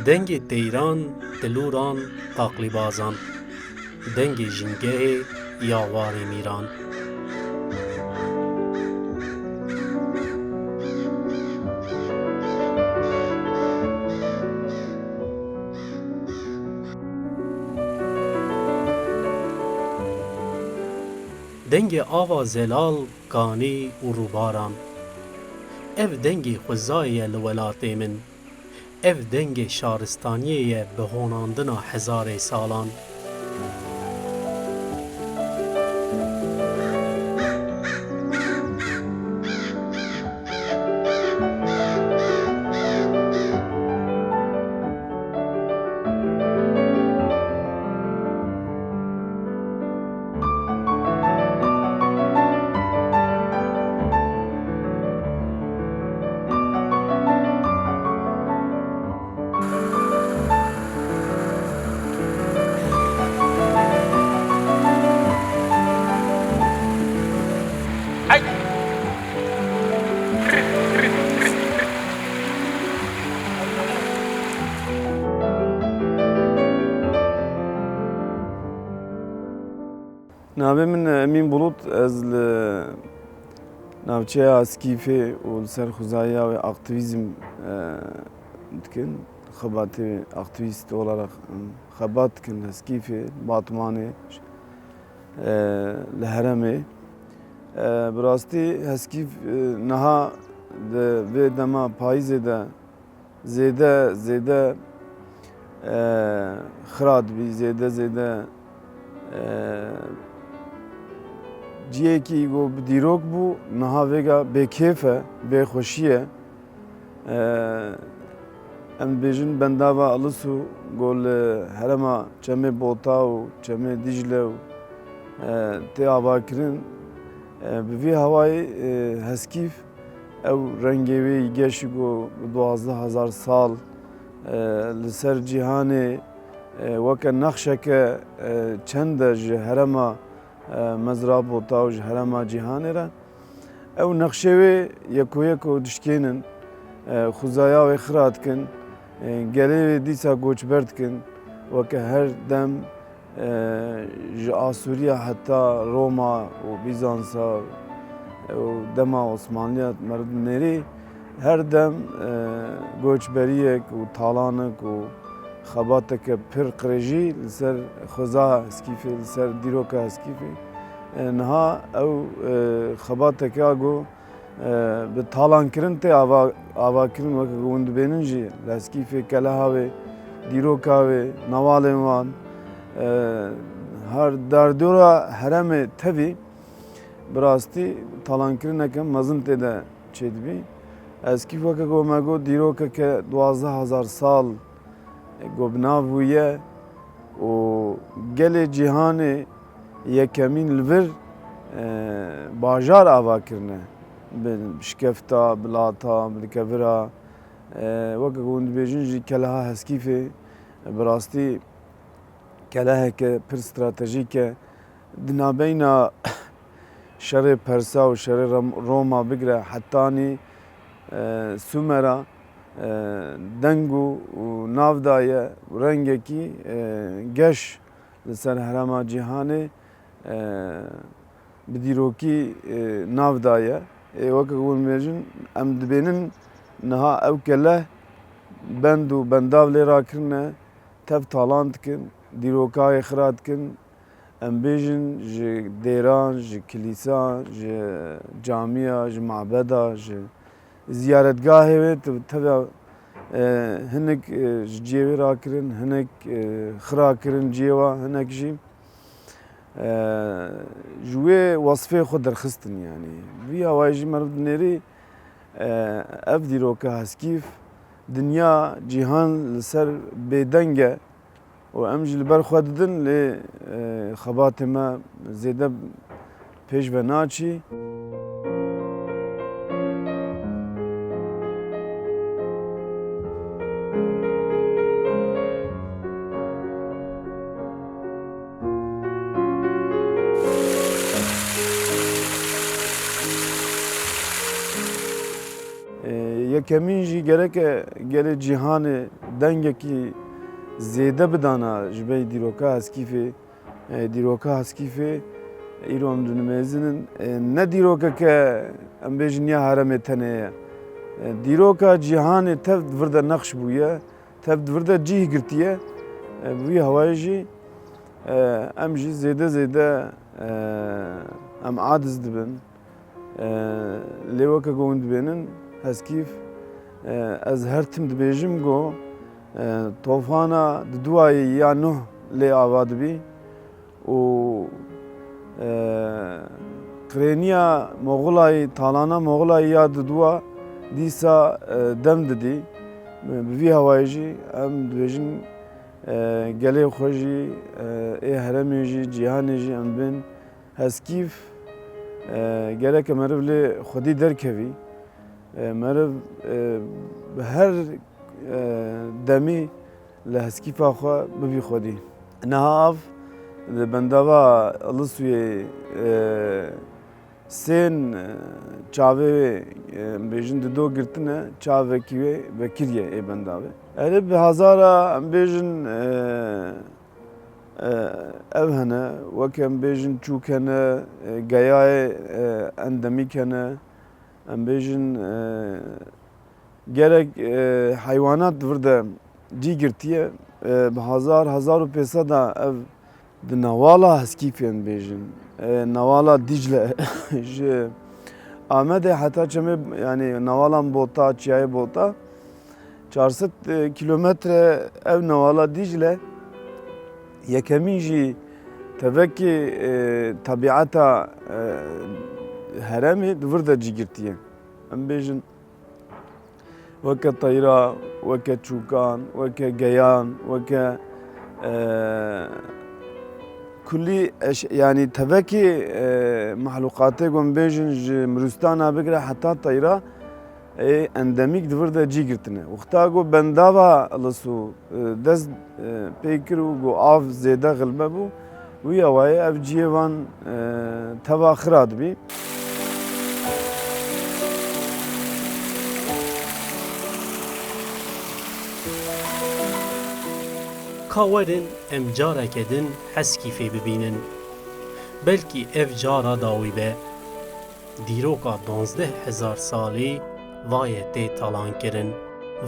Dengê teyran, dilûran, taqlîbazan, dengê jîngehê ya warê mîran. Dengê ava zelal, kanî û rûbaran. Ev dengê xwezayê ye li welatê min. Ev dengê şaristaniyê ye bi honandina hezarê salan. Navê min Emîn Bulut, ez li navçeya Skîfê û li ser xwezaya wê aktivîzm dikim. Xebatê aktivîst olarak xebat dikim li Skîfê, Batmanê, li Herêmê. Bi rastî Heskîf niha di vê dema payîzê de zêde xira dibî, zêde ciyekî got bi dîrok bû, niha vêga bêkêf e, bêxweşî ye. Em dibêjin bendava Ilisû got li herêma çemê Bota û çemê Dîcle û tê avakirin. Bi vî hewayê Heskîf ew rengê wê geşî got bi 12,000 sal li ser cîhanê weke nexşeke çend e ji herêma mezra Bota û ji herêma cîhanê re. Ew nexşê wê yekuyek dişkênin, xwezaya wê xira dikin, gelê wê dîsa goçber dikin, weke her dem ji Asûriya heta Roma û Bîzansa û dema Osmanliya meriv nêrî her dem goçberiyek û talanek û xebateke pir qirêjî li ser xweza Heskîfê, li ser dîroka Heskîfê. Niha ew xebateke got bi talankirin tê avakirin weke hûn dibênin jî li Heskîfê keleha wê, dîroka wê, nevalên wan her derdora herêmê tevî bi rastî talankirineke mezin tê de çêdibî. Heskîf weke got me got dîrokeke 12,000 sal got bi nav bûye û gelê cîhanê yekemîn li vir bajar avakirine. Bi şikefta, bilata, bilkevira. Weke hûn dibêjin jî keleha Heskîfê bi rastî keleheke pir stratejîk e. Di navbeyna şerê Persa û şerê Roma bigire hetanî Sûmera deng û nav daye rengekî geş li ser herêma cîhanê bi dîrokî nav daye. Weke hûn dibêjin em dibênin niha ew keleh bend û bendav lê rakirine, tev talan dikin, dîroka wê xira dikin. Em bêjin ji dêran, ji kilîsa, ji camiya, ji mabeda, ji ziyaretgahê wê tevya hinek ji ciyê wê rakirin, hinek xira kirin ciyê wan, hinek jî ji wê wasfê xwe derxistin yanî. Vî hewayê jî meriv di nêrî ev dîroka Heskîf dinya cîhan li ser bêdeng e û em jî li ber xwe didin lê xebatê me zêde pêş ve naçî. Yekemîn jî gereke gelê cîhanê dengekî zêde bidana ji ber dîroka heskîfê dîroka heskîfê îro em dinimêzinin ne dîrokeke em bêjin ya heremê tenê ye. Dîroka cîhanê tev vir de neqş bûye, tev vir de cih girtiye. Bi vî hewayê jî em jî zêde zêde em aciz dibin. Lê weke ku hûn dibêjin heskîf ez her tim dibêjim got tofana di duayê ya nuh lê ava dibî û qirêniya Moğulayê talana Moğulayê ya di duwa dîsa dem didî. Bi vî hewayê jî em dibêjin gelê xwe jî ê herêmê jî cîhanê jî em bin heskîf gereke meriv lê xwedî derkevî. Meriv bi her demê li heskîfa xwe bibî xwedî. Niha av li bendava Ilisuyê sên çavê em bêjin di do girtine çavekî wê vekiriye ê bendavê. Erê bi hezara em bêjin ev hene weke em bêjin çûk hene geyayê endemîk hene em bêjin gerek heywanat vir de cî girtiye bi hezar û pêseda ev di newala heskîfê em bêjin newala Dicle ji Amedê heta çemê yanî newalan Bota Çiyayê Bota 400 kilometre ev newala Dicle yekemîn jî tevekê tabiata herêmê vir de cî girtiye. Em bêjin weke teyra, weke çûkan, weke geyan, weke kulî yanî tevekê mehluqatê ku em bêjin ji miristana bigire heta teyra endemîk di vir de cî girtine. Wexta ku bendava Ilisû dest pê kir û ku av zêde xilme bû wî hewayê ev ciyê wan teva xira dibî. Ka werin em careke din heskîfê bibînin. Belkî ev cara da wî be. Dîroka 12,000 salî vayê tê talankirin.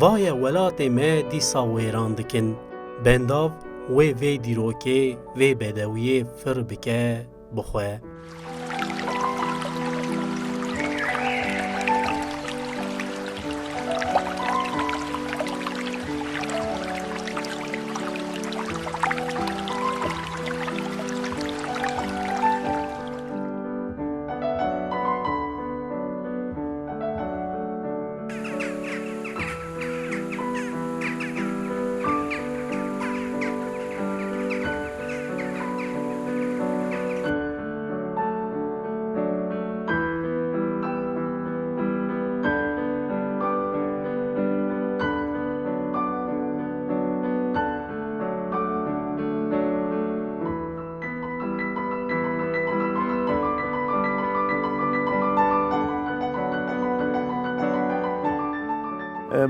Vayê welatê me dîsa wêran dikin. Bendav wê vê dîrokê vê bedewiyê fir bike bixwe.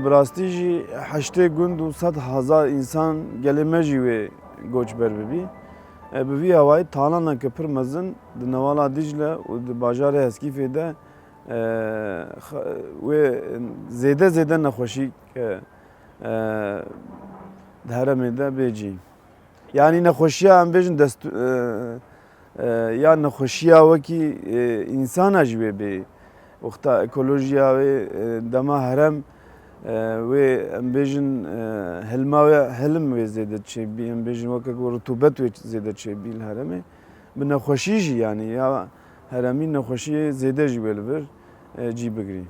Bi rastî jî heştê gund û 100,000 însan gelê me jî wê goçber bibî. Bi vî hewayê talaneke pir mezin di newala Dicle û di bajarê Heskîfê de wê zêde zêde nexweşîk di herêmê de bêjî. Yanî nexweşiya em bêjin ya nexweşiya wekî însana jî wê bê. Wexta ekolojiya wê dema herem wê em bêjin hilma we hilim wê zêde çêbî em bêjin weke ku rutubet wê zêde çêbî li herêmê. Bi nexweşî jî yanî ya heremîn nexweşiyê zêde jî wê li vir cî bigirî.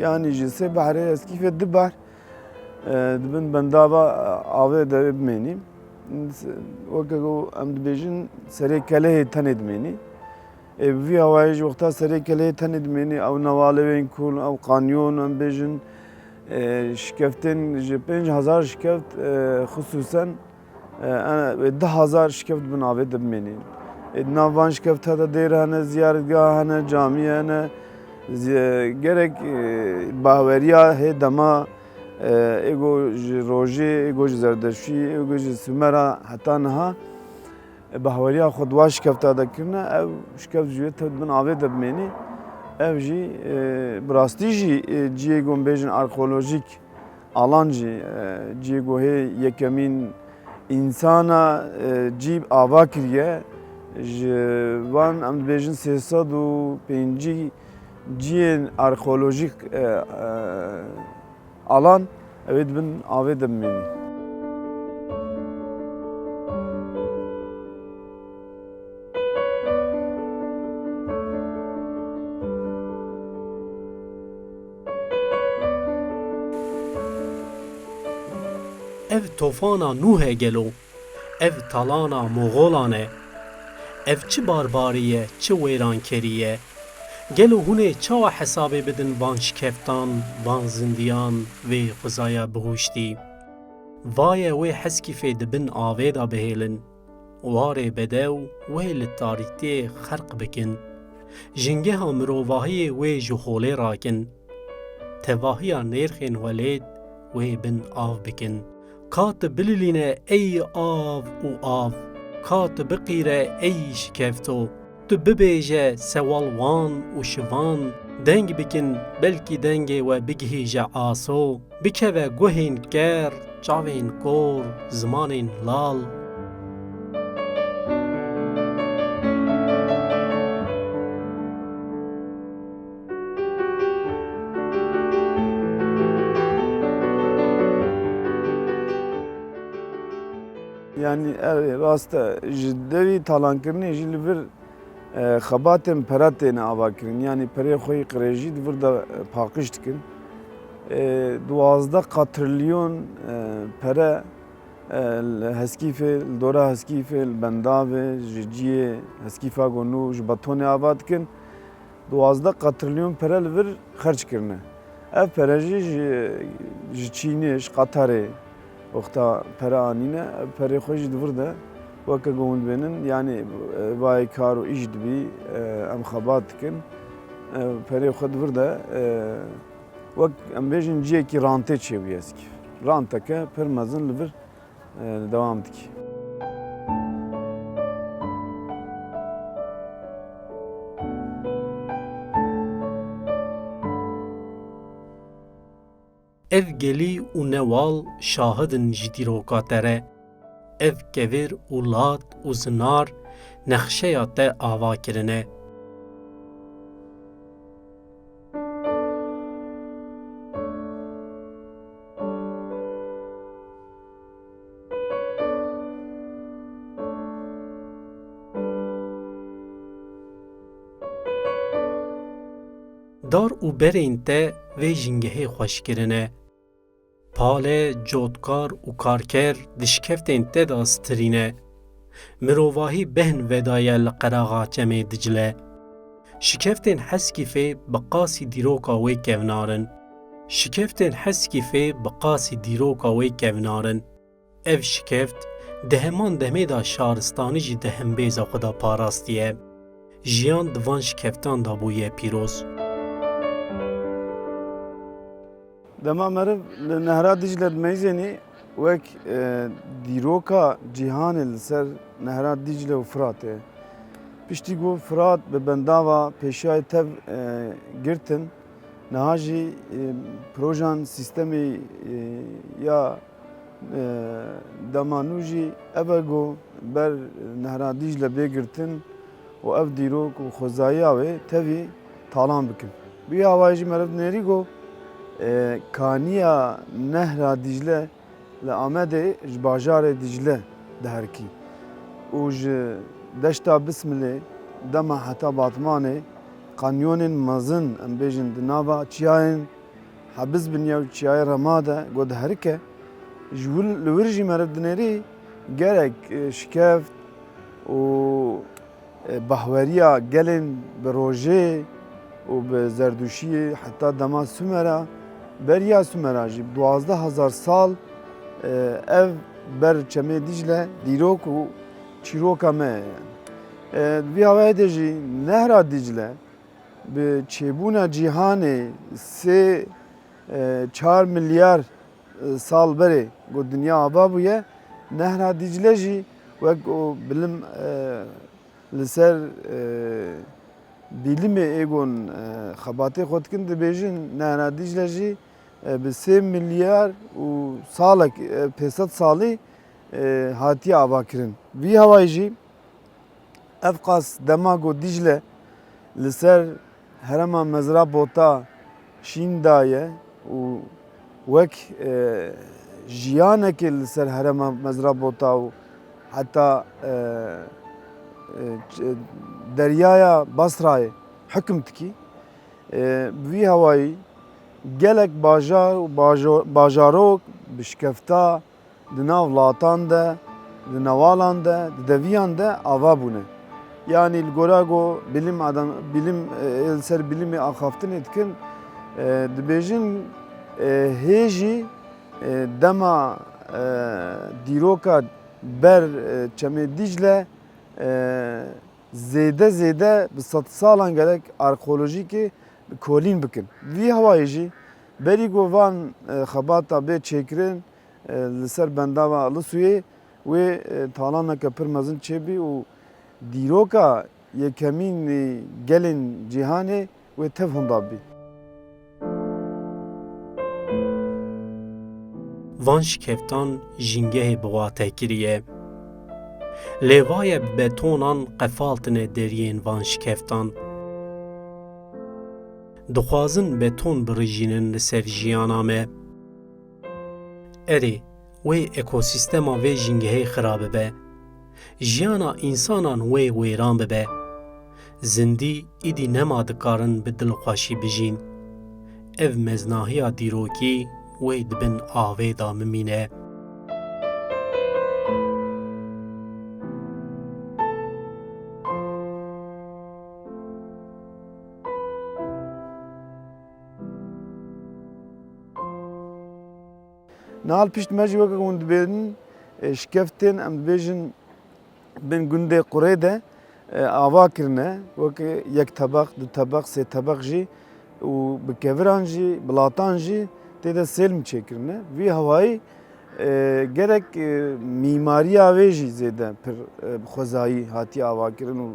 Yani ji sê behrê Heskîfê di behr dibin bendava avê de bimênî. Weke ku em dibêjin serê kelehê tenê dimênî. وی هوایی وقتا سری کلی تند منی او نوالوین کول او قانیون ام بیجن شکفتن ج 5000 شکفت خصوصا 10000 شکفت بنابه دمنی نوان شکفت هذا دیر هنه زیارتگاه هنه جامی هنه gerek bahveriya he dema ego roje ego zerdeşi ego sümera hatta naha bahveriya xudwa şkefta da kirne ev şkeft jüye tedbin ave debmeni ev jî brastî jî ciyê gombêjin arkeolojik alan jî ciyê gohê yekemîn insana cî ava kiriye ji van em dibêjin 305 ciyên arkeolojik alan ev dibin avê dibimênî. Ev tofana Nuh'e gelo, ev talana Moğolan e, ev çi barbariye, çi wêrankeriye, gelo hûnê çawa hesabê bidin van şikeftan, van zindiyan vê xwezaya bihuştî. Vaye wê heskîfê dibin avê da bihêlin, warê bedew wê li tarîktiyê xerq bikin, jingeha mirovahiyê wê ji holê rakin, tevahiya nêrxên welêt wê bin av bikin. Ka tu bilîlîne ey av û av, ka tu biqîre ey şikefto, tu bibêje sewal wan û şivan, deng bikin belkî dengê we bigihîje aso, bikeve guhên ker, çavên kor, zimanên lal. Yani rasta devi talankirni jî li vir xebatên pera têne avakirin yani perê xwe yê qirêjî di vir de paqij dikin. 12 trilyon pere heskîfê li dora heskîfê li bendavê ji ciyê heskîfa gonû ji betonê ava dikin 12 trilyon pere li vir xerç kirine. Ev pere jî ji Çînê ji Qatarê Oxta pere anîne perê xwe jî di vir de weke gund bênin yani vayê kar û îş dibî em xebat dikin perê xwe di vir de wek em bêjin ciyekî rantê çêbûye eskî. Ranteke pir mezin li vir dewam dike. Ev gelî û newal şahidin ji dîroka te re, ev kevir û lat û zinar nexşeya te ava kirine. Dar û berên te vê jingehê xweş kirine. Pale, cotkar û karker di şikeftên te da stirîne. Mirovahî behn vedaye li qeraxa çemê Dicle. Şikeftên heskîfê bi qasî dîroka wê kevnarin. Şikeftên heskîfê bi qasî dîroka wê kevnarin. Ev şikeft di heman demê da şaristanî jî di hembêza xwe da parastiye. Jiyan di van şikeftan da bûye pîroz. Dema meriv li Nehra Dicle meyzênî wek dîroka cîhanê li ser Nehra Dicle û Firatê. Piştî got Firat bi bendava pêşiyayê tev girtin niha jî projan sîstemê ya dema nû jî ev e got ber Nehra Dicle bêgirtin û ev dîrok û xwezaya wê tevî talan bikin. Bî awayî jî meriv nêrî got kaniya Nehra Dicle li Amedê ji bajarê Dicle diherkî û ji deşta Bismilê dema heta Batmanê kanyonên mezin em bêjin di nava çiyayên hebiz bin ya çiyayê Rema de got diherike ji li wir jî meriv dinêrî gerek şikeft û bahweriya gelin bi roje û bi zerduşiyê heta dema Sümer'a beriya Sümer'a jî 12,000 sal ev ber Çemê Dicle dîrok û çîroka me ye. Vî havayê de jî Nehra Dicle bi çêbûna cîhanê 4 milyar sal berê got dinya ava bûye. Nehra Dicle jî wek o bilim li ser bilimê êgon xebatê xwe dikin dibêjin Nehra Dicle jî bi 3 milyar û salek 500 salî hatiye avakirin. Vî havayê jî ev qas dema got Dicle li ser herema mezra bota şîn daye û wek jiyanekê li ser herema mezra bota û heta deryaya Basrayê hikm dikî. Vî hawayî gelek bajar û bajarok bi şikefta di nav latan de, di nevalan de, di deviyan de ava bûne. Yani li gora got bilim li ser bilimê axaftinê dikin dibêjin hê jî dema dîroka ber Çemê Dicle zêde bi sed salan gelek arkeolojîkê kolîn bikin. Vî hawayê jî berî got van xebata bê çêkirin li ser bendava Ilisuyê wê talaneke pir mezin çêbî û dîroka yekemîn gelên cîhanê wê tev hundan bî. Van şikeftan jîngehê biwate kiriye. Lêvayê bi betonan qefaltine deriyên van şikeftan. Dixwazin beton birijînin li ser jiyana me. Erê, wê ekosîstema vê jîngehê xirab bibe. Jiyana însanan wê wêran bibe. Zindî îdî nema dikarin bi dilxweşî bijîn. Ev meznahiya dîrokî wê dibin avê da mimîne. Nihal pişt me jî wekî hûn dibêjin şikeftên em dibêjin bên gundê Qurê de ava kirine wekî yek tebaq, du tebaq, sê tebaq jî û bi keviran jî, bilatan jî têde sêlm çêkirine. Vî hawayî gerek mîmariya wê jî zêde pir bi xwezayî hatiye avakirin û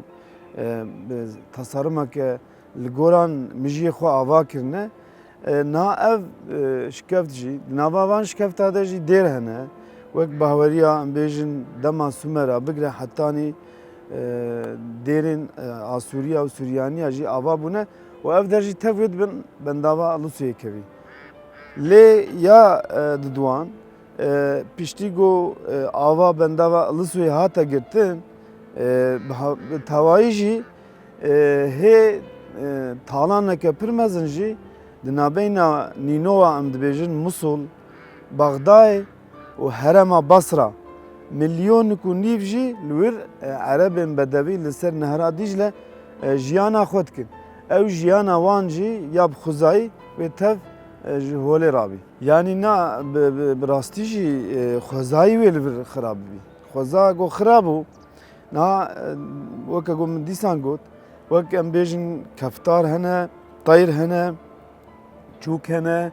tasarrumeke li goran mijiyê xwe ava kirine. Na ev şikeft jî, di nava van şikefta de jî dêr hene. Wek bahweriya em bêjin dema Sümer'a bigire hetanî dêrên Asûriya û Süryaniya jî ava bûne û ev de jî tev wê dibin bendava Ilisuyê kevî. Lê ya di duan piştî got ava bendava Ilisuyê hate girtin bi tewayî jî hê talaneke pir mezin jî di navbeyna Nînova em dibêjin Musul, Baxdayê û herema Basra milyonek û nîv jî li wir Erebên bedevî li ser Nehra Dicle jiyana xwe dikin. Ew jiyana wan jî ya bi xwezayî wê tev ji holê rabî. Yani na bi rastî jî xwezayî wê li vir xirab bî. Xweza got xirab û na weke got min dîsan got wek em bêjin keftar hene, tayr hene, çûk hene,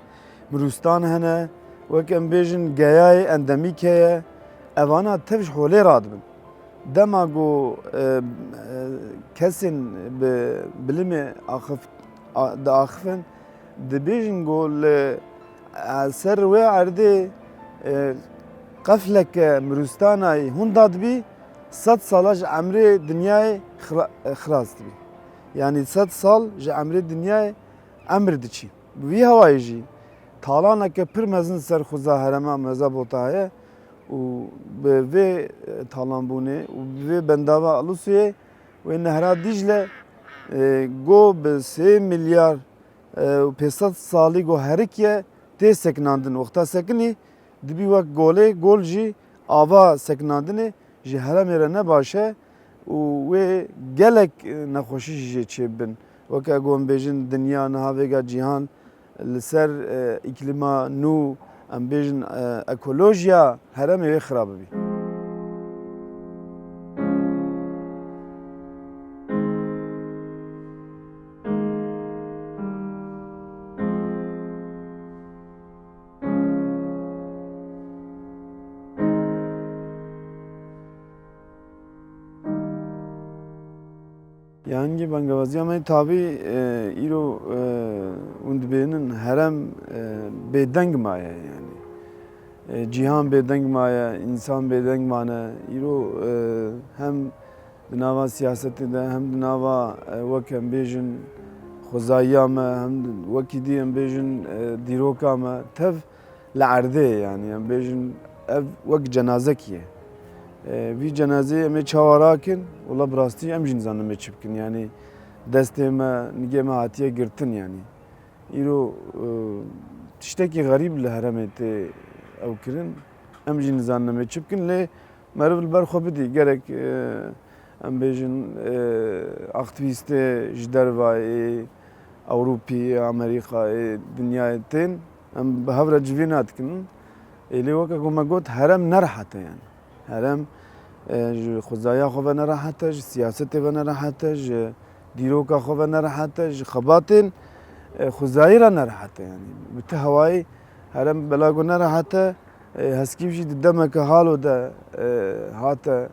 mirûstan hene, wek em bêjin geyayê endemîk heye, evana tev ji holê radibin. Dema got kesên bi bilimê diaxivin dibêjin got li ser wê erdê qefleke mirûstanayê hûn dadibî 100 sala ji emrê dinyayê xilas dibî. Yani 100 sal ji emrê dinyayê emir diçî. Vî hawayê jî talaneke pir mezin ser xweza herema Mezabota heye û bi vê talanbûnê û bi vê bendava Ilisuyê wê Nehra Dicle got bi 3 milyar û 500 salî got herikiye tê sekinandin. Wexta sekinî dibî wek golê, gol jî ava sekinandinê ji heremê re ne baş e û wê gelek nexweşî jê çêbin. Weke got em bêjin dinya niha vêga cîhan li ser îklîma nû em bêjin ekolojiya herêmê wê xirab bibî. Yani bengaziya me tabi îro hûn dibêjin herem bêdeng maye yani. Cîhan bêdeng maye, însan bêdeng mane. Îro hem di nava siyasetê de hem di nava wek em bêjin xwezayiya me hem wekî dî em bêjin dîroka me tev li erdê yani em bêjin ev wek cenazekî ye. Vî cenazeyê em ê çawa rakin, wala bi rastî em jî nizanin em ê çi bikin yani destê me, nigê me hatiye girtin yani. Îro tiştekî xerîb li herêmê tê ew kirin, em jî nizanin em ê çi bikin lê meriv li ber xwe bidî gerek em bêjin aktivîstê ji dervayê Ewropî, Amerîkayê, dinyayê tên em bi hev re civî nadikin. Lê weke ku me got herem nerahat e yani. Herem ji xwezaya xwe ve nerahat e, ji siyasetê ve nerahat e, ji dîroka xwe ve nerahat e, ji xebatên xwezayî re nerahat e yani. Bi ti hewayî herem bela ku nerahat e, heskî jî di demeke halo de hate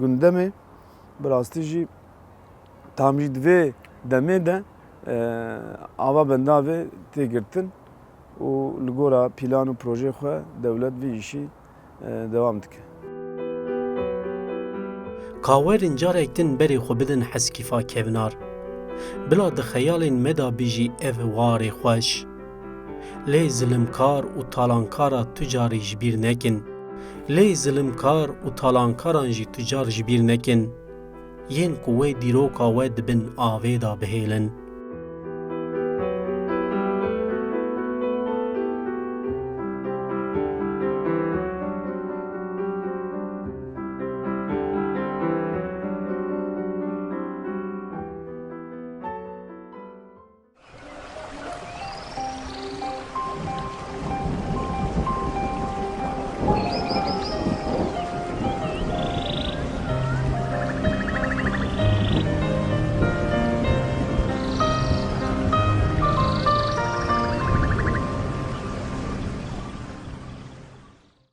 gundemê bi rastî jî tam jî di vê demê de ava bendavê tê girtin û li gora pîlan û projê xwe dewlet vê îşî devam dike. Kawerên carek din berê xwe bidin heskîfa kevnar. Bila di xeyalên me de bijî ev warê xweş. Lê zilimkar û talankara tu carî ji bîr nekin. Lê zilimkar û talankaran jî tu car ji bîr nekin. Yên ku wê dîroka we dibin avê da bihêlin.